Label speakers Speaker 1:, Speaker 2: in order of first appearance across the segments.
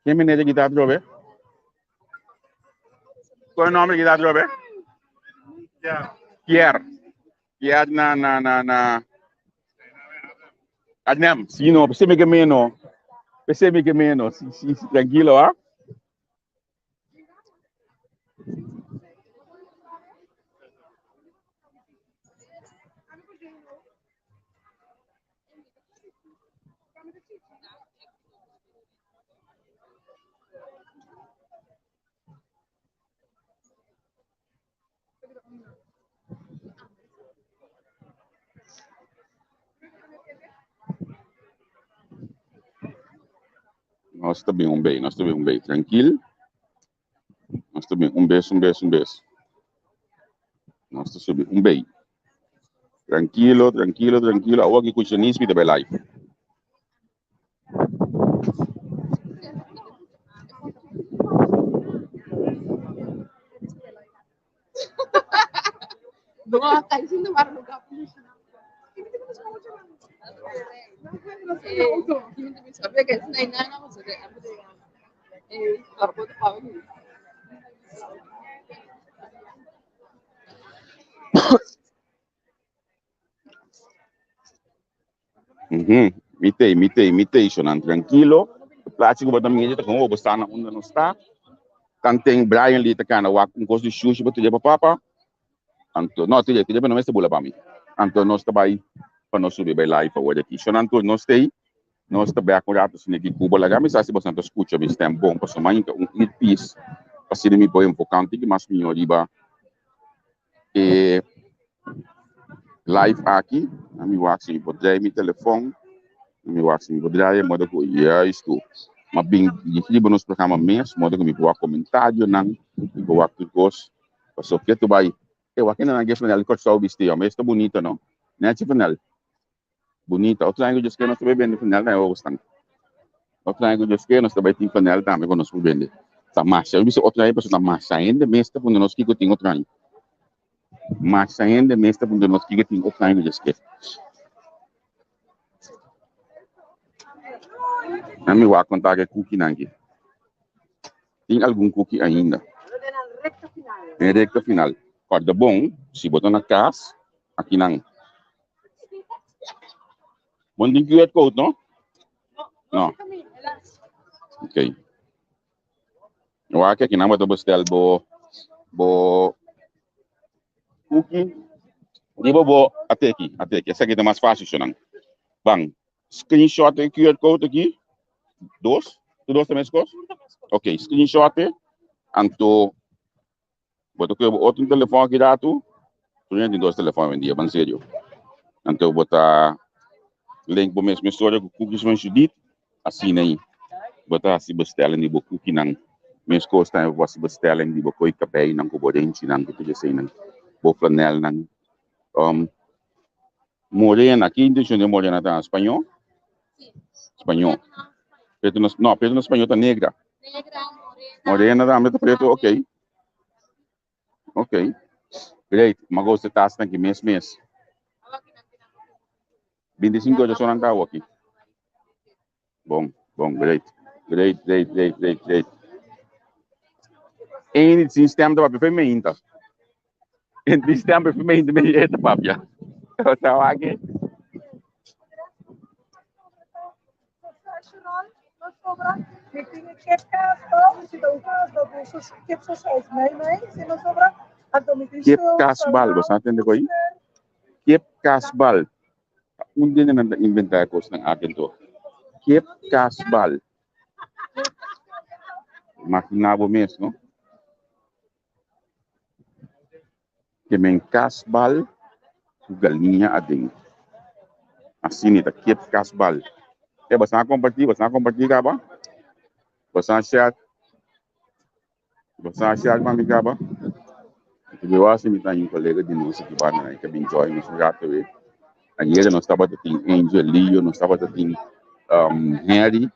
Speaker 1: Quem me nega guitarra drobe? Qual é o nome da guitarra drobe? Pierre. Pierre na Adnem, sim, não, você me que menos. Você me que menos. Tranquilo, ah? Nós também bem, tranquilo. Nós também, beijo. Nós também, beijo. Tranquilo. Agora que custa nisso, vida vai live. Mitei, sonan tranquilo. Plástico botar minha gente com o bosta na onde não está. Tem Brian ali tá kana wa com coisa de xuxa para ter para papa. Anto, não tem para não é bula para mim. Anto nós tá aí para nós subir vai live para hoje aqui. Sonan tu nós tem nós tá bem acordado assim aqui Cuba lá, mas se você não escuta bem tem bom para somar um piece. Para se me põe um pouco antigo, mas minha riba e live aqui, a mi wax mi podrai mi telefone, mi wax mi podrai modo ko ya isto. Ma bing di bonus programa mes, modo ko mi boa comentário nang mi boa tudo gos. Passo que tu vai. Eu aqui na guest final coach só viste, mas está bonito não? Né, tipo final. Bonito. Outro ano eu que nós também bem no final, né, eu gostando. Outro ano eu que nós também tem final também quando nós bem. Tá massa. Eu disse outro ano para massa ainda, mas tá quando nós que tem outro ano. Massa ainda, mas tá quando nós que tem outro ano eu que. A mi wa contar que cookie nangi. Tem algum cookie ainda? Em recta final. Corda bom, se botar na casa, aqui não. Bom tem QR Code, não? Não. Ok. Eu acho que aqui não vou bestel bo cookie. Di bo até aqui. Essa aqui é mais fácil, senão. Bang. Screenshot do QR Code aqui. Dois? Tu dois também escolhe? Ok, screenshot. Anto, boto que outro telefone aqui datu. Tu tem dois telefones em dia, bem sério. Anto, botar link para mesma história com cookies vão Judith. Assim aí. Botar se bestellen di bo cookie nang. Mes costa eu vou se bestellen di bo koi café nang ko bodenchi nang ko tuje nang. Bo flanel nang. Morena, aqui intenção de morena tá espanhol? Espanhol. Preto no, preto no espanhol tá negra. Morena tá preto preto, ok. Ok. Great. Mas você tá aqui mês. 25 horas só não tá aqui. Bom, great. En sistema da papel fermenta. En sistema fermenta me é da papel. Tá aqui. Kep kasbal, você entende com aí? Kep kasbal. Dia na inventar coisa ng akin to. Kep kasbal. Makinabo mesmo, no? Que men kasbal galinha ading. Assim ita kep kasbal. Basta compartilhar ka ba? Basta share mami ka ba? Eu acho que tem colega de nós que vai na que enjoy nos gato e ayer nós estava tem Angel Leo, nós estava tem Henry.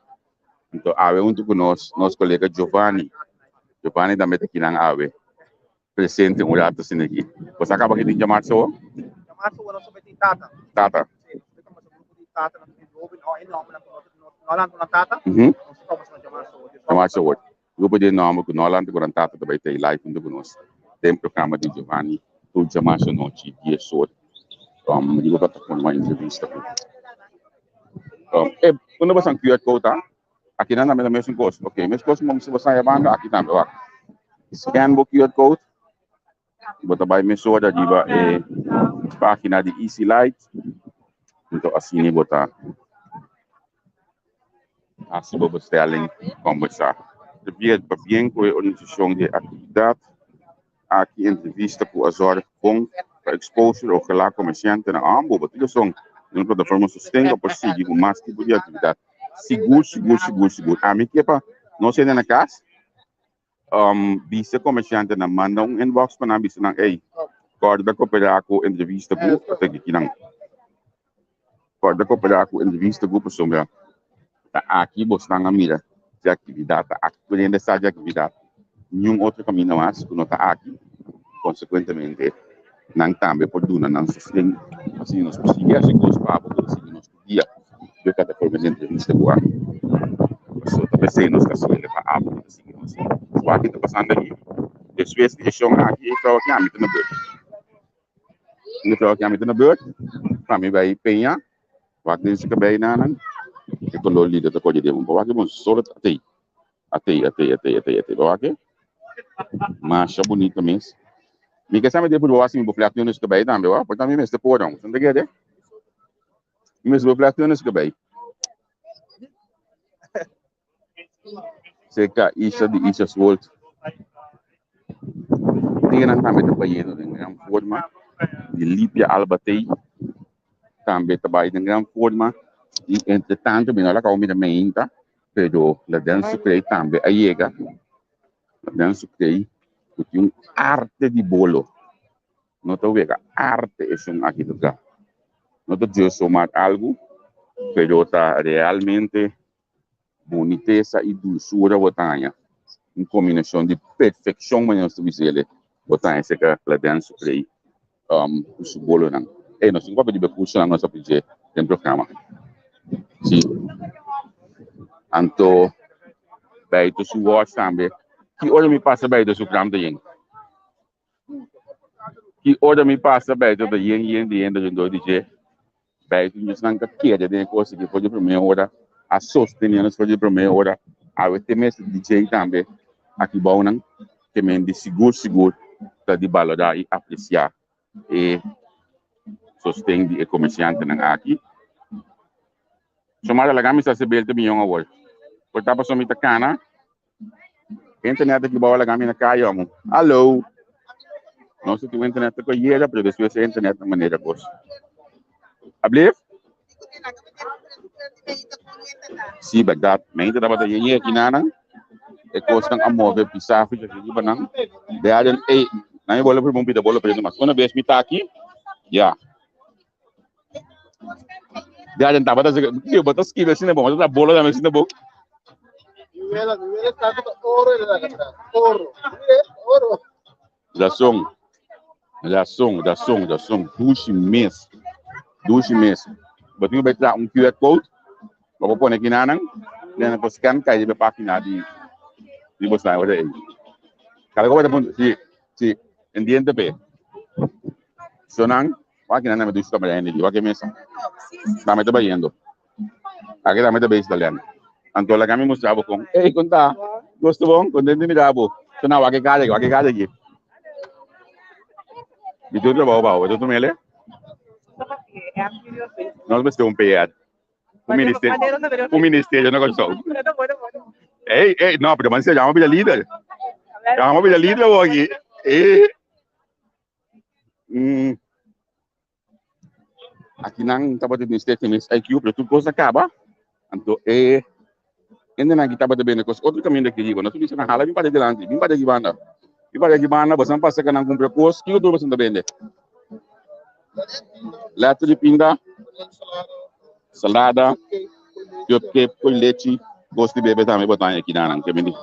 Speaker 1: Então ave junto com nosso colega Giovanni também está aqui na ave presente um rato assim aqui. Você acaba que tem chamar só?
Speaker 2: Chamar só nós também tem Tata.
Speaker 1: Tata.
Speaker 2: Tata nós tem Robin ou ele não lá com Tata. Nós estamos chamar só.
Speaker 1: Chamasse o grupo de nome que nós lá no Tata também tem live no conosco. Tem programa de Giovanni, tudo chamasse noite dia só. Digo para com uma entrevista. Quando você QR code tá? Aqui na mesma coisa. Ok, mesmo coisa como se você é banda aqui também, ó. Scan o QR code. Bota by mesmo da diva página de Easy Light. Então assim botar assim vou bestelling conversar. Devido para bem com a organização de atividade aqui entrevista com a Bazaar com a exposure ou lá comerciante na ambo, porque são uma plataforma sustentável para seguir o mais tipo de atividade. Seguro. A mim que para não ser na casa, bisa comerciante na manda inbox para na bisa nang corda cooperar com entrevista com até que não corda cooperar com entrevista com pessoa aqui você na mira de atividade aqui dentro dessa atividade nenhum outro caminho mais que não está aqui consequentemente não também por duna não sustain assim nós conseguimos assim os papos assim nós dia de cada forma de entrevista com so também sei nós que assim para a assim nós o aqui está passando aqui depois de show aqui para o que a mim na beurt então que a mim na beurt para mim vai penha waktu isso que bem na e quando lida da coisa de um pouco bom só até ok mas é bonito mesmo. Me quer saber depois do assim, vou falar que nós que bem também, ó, portanto mesmo depois não, não tem que mesmo vou falar que nós que bem. Seca isso de isso volta. Tem na também do banheiro, tem uma forma de limpia albatei, também trabalha em grande forma e entretanto bem lá com a menta, pero la dança crei também aí chega, la dança crei porque arte de bolo. Não estou vendo arte é aqui do lugar. Não estou somar algo, pero está realmente boniteza e dulçura botanya. Uma combinação de perfeição, mas nós temos ele botanya esse que a dança play o bolo não. E nós temos que pedir curso na nossa PG tem programa. Sim. Anto daí tu watch também. Que hora me passa bem do programa de que hora me passa bem do yen do DJ. Bem, tu não quer de coisa que pode primeira hora a sostener nos pode primeira hora a ter mais DJ também aqui bom não que me de seguro tá de valorar e apreciar e sostém de comerciante não aqui chamada la camisa se belte milhão agora por tá passando muita cana internet aqui bom la camisa cai amo alô não sei se o internet com ele para ver se a internet de maneira coisa ablef sim verdade mas ainda tava daí aqui nana é coisa que amo ver pisar fica aqui banang daí na bola por bom pida bola para mas quando vez me tá aqui já daí tava das que botas que assim é bom mas a bola também assim é bom
Speaker 2: está ouro
Speaker 1: da som duche mês botinho vai dar QR code vou pôr aqui na né para scan cai de página de você olha aí cara como é se entende bem sonang página na medida também ainda de que mês também trabalhando aqui também trabalhando italiano então lá kami mostrava com conta gosto bom contente me dabo sonang wake cara aqui e tudo bom tudo mele nós vamos ter PA o ministério não gostou não porque mas você já é líder aqui aqui não estava tendo statement IQ para tudo coisa acaba então ainda não estava bem coisa outro caminho daqui digo nós tudo na hala vim para delante vim para gimana você não passa que não cumpre coisa que outro você não bem lato de pinda salada cupcake com leite gosto de beber também botar aqui não que me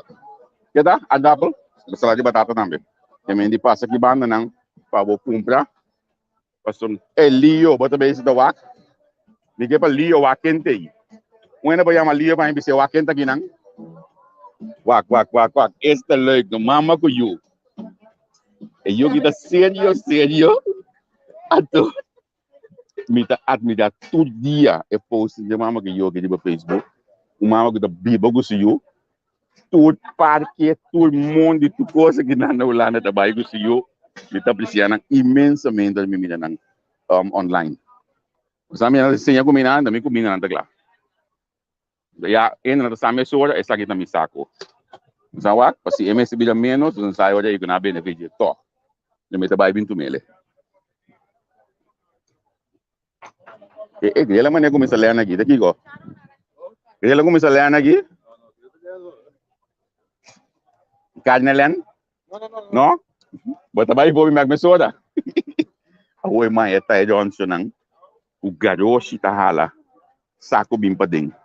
Speaker 1: que dá a double salada de batata também que me passa aqui banda não para vou comprar passou Lio bota bem esse da wak ninguém para Lio wak quente aí quando vai chamar Lio para ser wak quente aqui não Quack, quack, quack, quack. Este leuk, no mama com you. E eu que tá sério, sério. Ato, me tá admira todo dia. E post de mama que eu que de Facebook. O mama que tá biba com you. Todo parque, todo mundo, tudo coisa que na Holanda trabalha com you. Me tá apreciando imensamente me mira online. Sabe, ela senha combinando, me combinando lá. Ya, entra sa me sora, essa aqui tá me saco. Sabe, se MS bila menos, não sai olha aí que na benefício to. Eu me trabalho bem tu mele. Ela maneira começa a ler aqui, daqui go. Ela começa a ler aqui. Carne len? No? Bota vai vou me sora. Oi mãe, esta é Johnson nang. O garoto tá hala. Saco bem para dentro.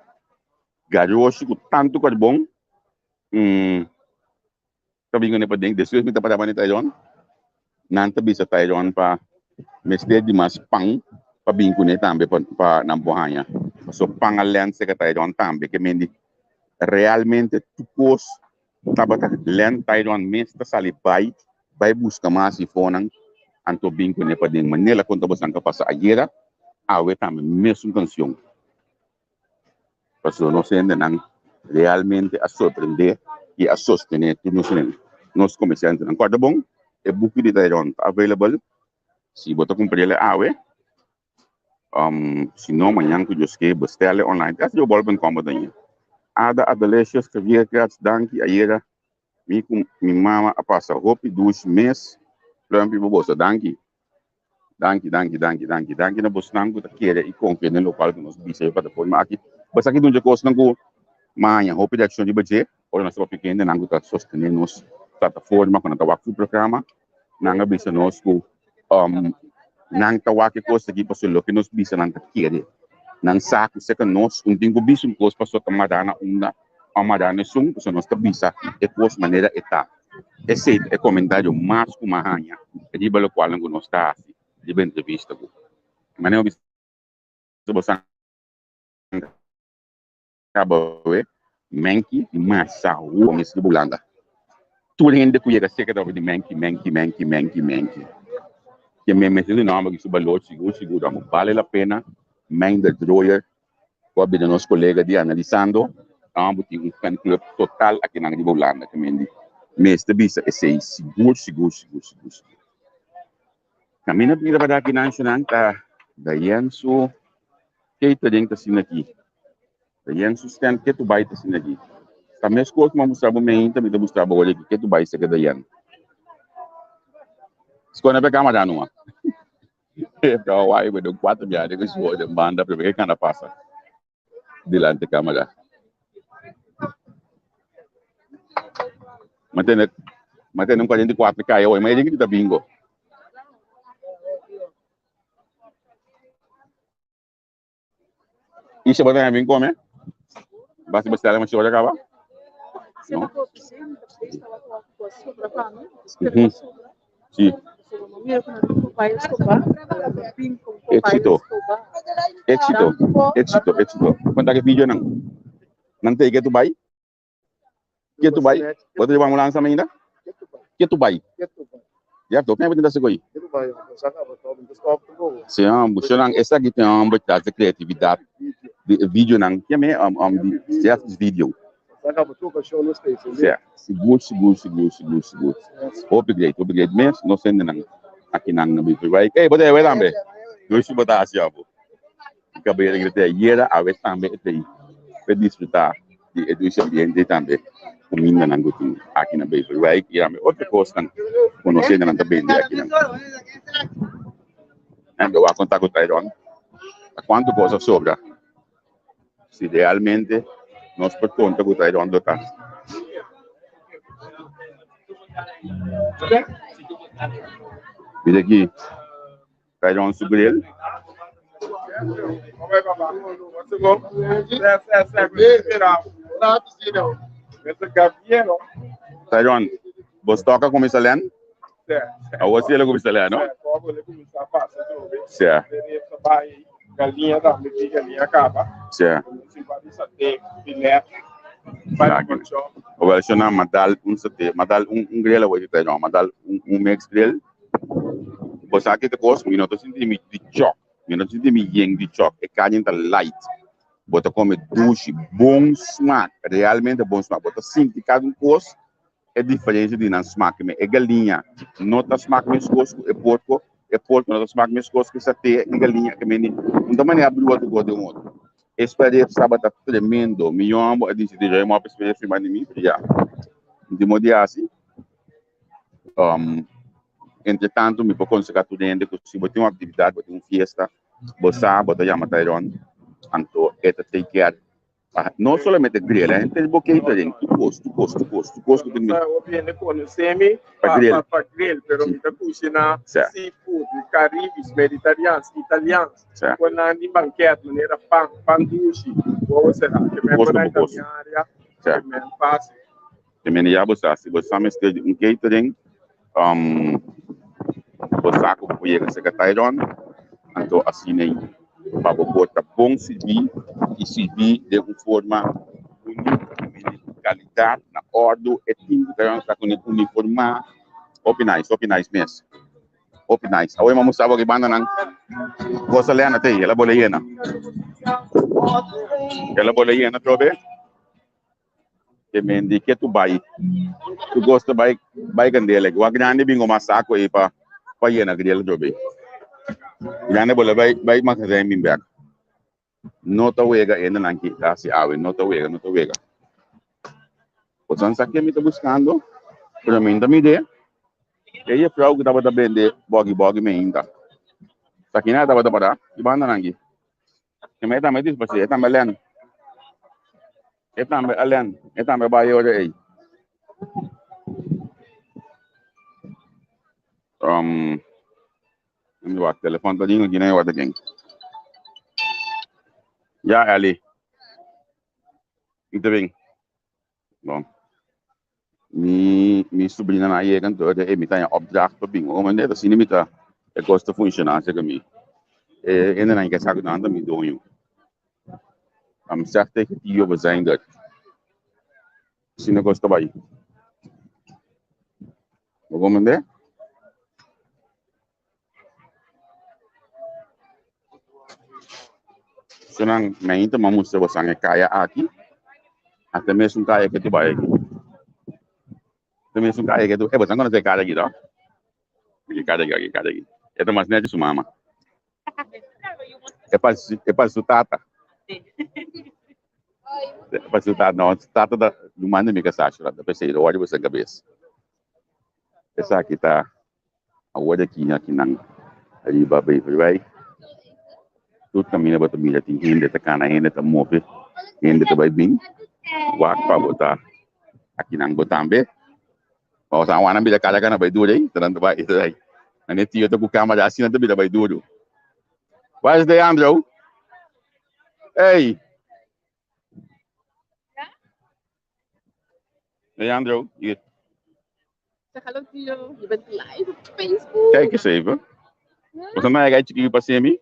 Speaker 1: Garoto com tanto que bom. Sabi ko na pa ding, desuit mi tapadaman ni Tayon. Nanta bisa Tayon pa mestre di mas pang pabingko ni tambe pa nambuhanya. So pangalan sa Tayon tambe que mendi realmente tukos tabata len Tayon mestre salibay bay busca mas ifonang anto bingko ni pa ding Manila kung tabos ang kapasa ayera awe tambe mesmo canción. Paso no se nang realmente a sorprender e a sostener tudo nos comerciantes ng quarta bong e buki di tayo available si bota comprele awe si no manhã que Deus que bestelle online das eu bolben como daí ada adolescentes que via que danki ayera mi mama a passa hopi 2 meses plampi bobosa danki na bosnang ko takere e confia no local que nos bisa para forma aqui basta aqui onde costa não manhã hopi de ação de budget ou nós pequeno não tá sostener nos plataforma quando tá o programa nanga bisa nos ko nang tawaki ko sa gipa sulo que nos bisa nang takire nang saco se que nos tingo bisa kos paso tamadana una amadana sung so nos bisa e pos maneira eta esse é comentário mais com manhã e de belo qual não nos tá de bem entrevista ko maneira bisa bosan kabawe menki massa o mes de bulanda tudo ainda que chega seca de menki que me meteu de nome que suba lote seguro vale a pena men de droyer com a nosso colega de analisando ambos tem fan club total aqui na de Holanda que me este bisa é seguro caminha para aqui na nacional tá daí so que tem que assim aqui daí so stand que tu vai assim aqui também as coisas que mostrar também mostrar olha que tu vai ser que daí escolha para câmera não então vai do 4 dias que escolha de banda para ver que passa delante da câmera mantendo 44 kaya hoy may dingin kita bingo isa ba tayo bingo me basta basta lang siya ka ba no sí éxito quanta que video nang tay que tu bay pode levar mulança ainda que tu bay ya to tem ainda segoi se buscar nang essa que tem de criatividade de vídeo nang que me de certos vídeo seguro upgrade mesmo não sendo nang aqui nang na bico vai pode vai também eu se botar assim ó acabei de gritar era a vez também tem para desfrutar de educação ambiente também comigo nang gutin aqui na bico vai e a outra coisa nang conhecendo nang também aqui nang eu vou contar com o Tairon quanto coisa sobra se realmente nós por conta com o Tairon do tá Vira aqui, Tairon Sugrel. Tairon, você toca como italiano? A você ele como italiano? Certo.
Speaker 2: Galinha da galinha acaba.
Speaker 1: Certo. Well, so now madal un grill away tayo no, madal un mix grill. Basta aqui te cos, minuto senti mi di choc, minuto senti mi yeng di choc, e canyen ta light. Bota come douche, bom smack, realmente bom smack. Bota senti cada cos é diferente de não smack me, é galinha, nota smack me escosco, é porco nota smack me escosco, essa te é galinha que me não dá maneira abrir outro gol de um outro. Esperei sábado tremendo, me amo, a gente já é uma experiência filmar de mim, já. De modo assim, entretanto, me vou conseguir tudo ainda, que se botar uma atividade, botar uma festa, botar, botar já matar então, take care. Não somente grill, a gente tem catering, tu gosto de mim.
Speaker 3: Eu venho conhecer-me para grill, pero me cozinhar seafood, caribes, mediterrâneos, italianos. Quando a gente banquete, maneira pão doce, ou será que me conecta na minha área, que me fácil.
Speaker 1: Que me já botar, se você me esteja um catering, botar com o que secretário, então assim nem para botar bom serviço e servir de uma forma única, qualidade, na ordem, e tem que estar com uniformar, nice mesmo. Nice. Agora vamos mostrar que banda não gosta lena tem, ela bola hiena. Ela bola hiena, trobe? Que me indica tu vai. Tu gosta vai candela, o grande bingo masaco aí para hiena grill trobe. Grande bola vai macarrão bem back. Nota wega ainda não que tá se awe, nota wega. Portanto, aqui me tá buscando, para mim da minha ideia. E aí para o que dava da vender bog me ainda. Aqui nada dava da para, e banda não aqui. Que me também diz você, também lendo. Também vai hoje aí. O telefone tá lindo aqui né, o daqui. Já ali. Muito bem. Bom. Mi sobrinha na aí cantor de me tá opdracht para bingo, mas né, assim me tá é gosta funcionar se comigo. Ainda não quer saber nada me doio. Certo que eu vou sair daqui. Se não gosta vai. Vamos ver? Senang main tu mamu sewa sangat kaya aqui. Até mesmo kaya que tu vai. Até mesmo kaya que tu, você não tem kaya aqui, tá? Kaya aqui. É mais net isso mama. É para su tata. É para su tata, não, tata do manda me casacho lá, da pessoa, olha você cabeça. Essa aqui tá a olha aqui não. Ali vai. Tudo caminho para também tem ainda tá cana ainda tá move ainda tá vai bem wak para botar aqui não botar bem ou sa wana bila kala kana vai duro aí tanto vai isso aí ane tio tá com câmera assim não bila vai duro what's the Andrew hey Andrew you
Speaker 4: hello tio je bent live op Facebook
Speaker 1: kijk eens even wat mij gaat je passeer me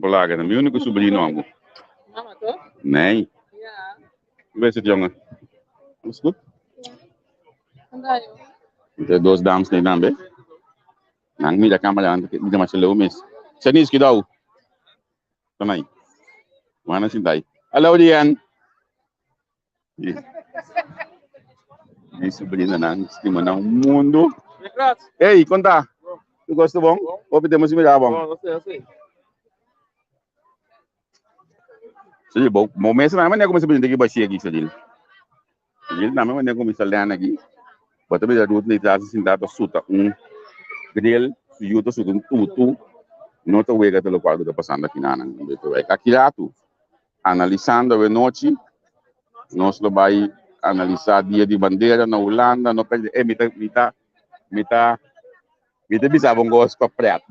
Speaker 1: Bolaga, na meu único sobrinho amo.
Speaker 4: Mama, toch?
Speaker 1: Nee.
Speaker 4: Ja.
Speaker 1: Hoe is het, jongen? Alles goed?
Speaker 4: Vandaar, joh.
Speaker 1: De doos dames nee dan, be? Nang mi da camera aan, mi da masalo mis. Sanis kidaw. Tanay. Mana sintay. Hello, Dian. May sobrinho na nang estima ng mundo. Hey, conta. Tu gosta bom? Ou podemos me dar bom?
Speaker 3: Não sei.
Speaker 1: Jadi mau mes naman aku masih berhenti basi lagi sedil. Jadi naman aku misalnya lagi. Bata beda dua ni tasi sinta to suta grill yuto sutun tutu nota wega te lo quadro da passando aqui na beto é aquilo analisando a noite nós lo vai analisar dia de bandeira na Holanda no pede mita bisa bom gosto para preto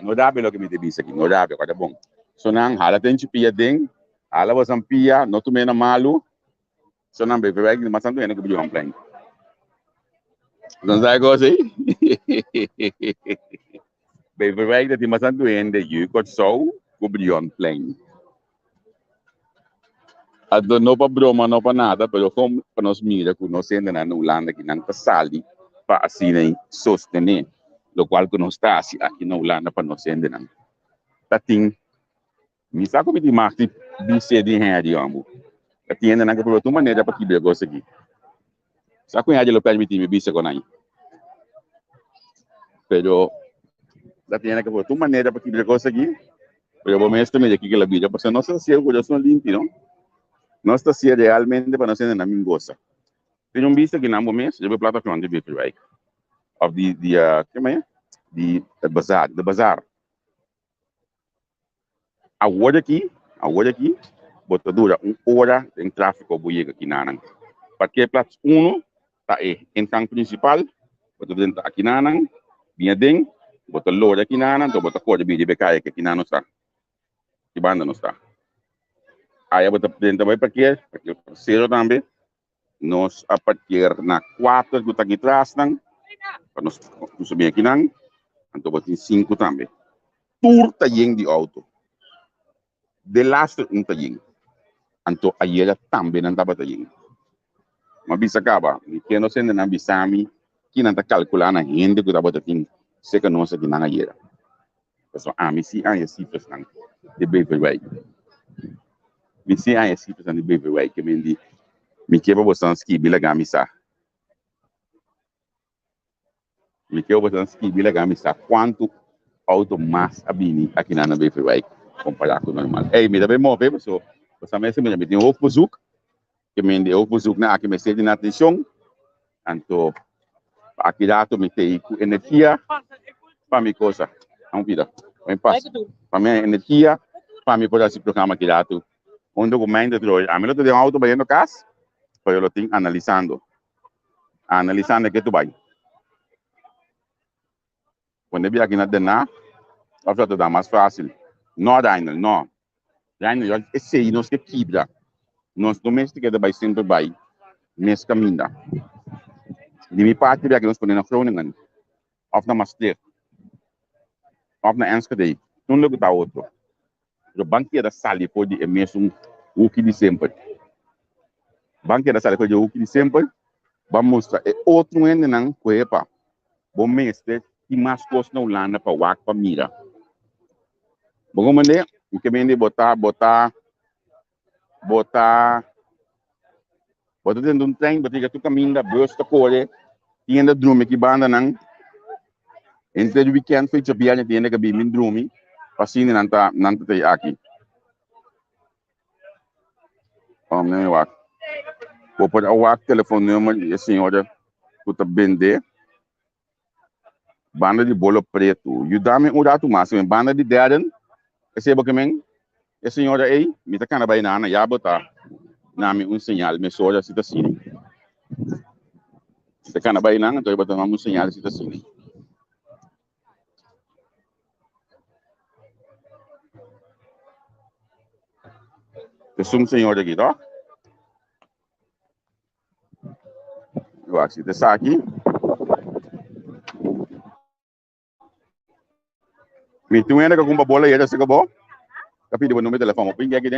Speaker 1: no dabe lo que me bisa aqui no dabe cada bom sonang hala tem pia ding ala wasam pia no tu mena malu sonang bebe vai mas santo ene que bijo am plan não sai coisa aí bebe vai que mas santo ene you got so go bijo am plan não para broma, não para nada, mas como para nós mira que nós ainda na Holanda que não sali para assim sostener, o qual que nós está aqui na Holanda para nós ainda não. Tá tem, me sabe como de marketing BC de rende amo. Tá tem ainda não que por outra maneira para que bego aqui. Sabe como é que ele permite me BC com aí? Pero tá tem ainda que por outra maneira para que bego aqui. Pero vou mesmo também aqui que ela vida, porque nós se eu sou limpo, não? Nós está se realmente para nós ainda não me gosta. Tem BC que não mês, eu vou plataforma de BC right. Of como é? De Bazaar. A hora aqui, bota dura 1 hora em tráfego buiega aqui na Anang. Porque plato 1 tá em campo principal, bota dentro aqui na Anang, vinha dentro, bota loura aqui na Anang, bota cor de vídeo becai aqui na não está. Que banda não está. Aí bota dentro vai porque parceiro também, nós a partir na 4 que tá aqui atrás nang, para nós subir aqui nang, então bota 5 também. Tour tá de auto. De last tá Anto ayela também não estava taying. Mas bisa acaba, que não sendo na bisami, que não está calculando a gente que estava taying, se que não se que não ayela. Então a mim se há esse percent de baby way. Me se há esse percent de baby way que me quebra bastante ski bila gamisa. Me quebra bastante ski bila gamisa. Quanto auto mais abini aqui na baby way comparado com o normal. Ei, me dá bem mover, pessoal. Você mesmo me tem outro bezoek. Que me deu outro bezoek na aqui me sede na atenção. Então, aqui dato me tem energia para me coisa. Não vida. Vem paz. Para minha energia para me poder se programa aqui dato. Um documento de hoje. A mim eu tenho auto bem no casa, para eu tenho analisando que tu vai. Quando eu vi aqui na dena, vai ficar mais fácil. Não, Daniel, não. Daniel, esse aí nós que quebra. Nós domésticos vai sempre vai nesse caminho. De minha parte, que nós podemos Groningen, ou na Maastricht, ou na Enschede, não lugar da outro. O banqueiro da sala pode é mesmo o que de sempre. Banqueiro da sala pode o que de sempre. Vamos mostrar é outro ainda não coepa. Bom mestre que mais gosta na Holanda para o para mira. Bom maneira, o que vem de botar dentro de trem, botar tu caminho da bolsa corre, tinha drume que banda não. Entre o weekend foi chapia tinha que bim drume, assim não tá aqui. Não é vou pôr o telefone número a senhora puta vender banda de bolo preto. E dá-me um rato máximo, banda de Darren, receba que a senhora aí, me tá cana bainana, já botar. Nami um sinal, me soja se tá assim. Se cana bainana, então eu botar um sinal se tá assim. Eu sou um senhor aqui, tá? Eu acho que está aqui. Me tu ainda com uma bola aí, já se acabou? Tapi dia número telefone, mau pinjam aqui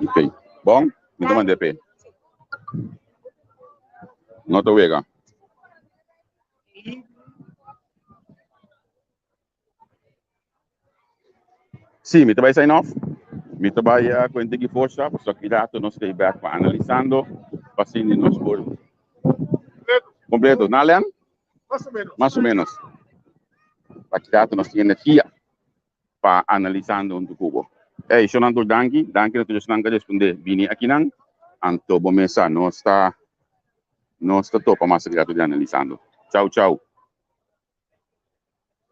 Speaker 1: Ok, bom? Me toma DP. Nota wega. Sim, me vai sign off. Me vai com a força, só que dato nós estamos back para analisando, passando nos por completo, não Leon? Mais ou menos. Para que dato nós temos energia para analisando um cubo. Ei, eu não estou danke na todos que responder bem aqui não. Anto bomesa, nós está topa mais de analisando. Tchau, tchau.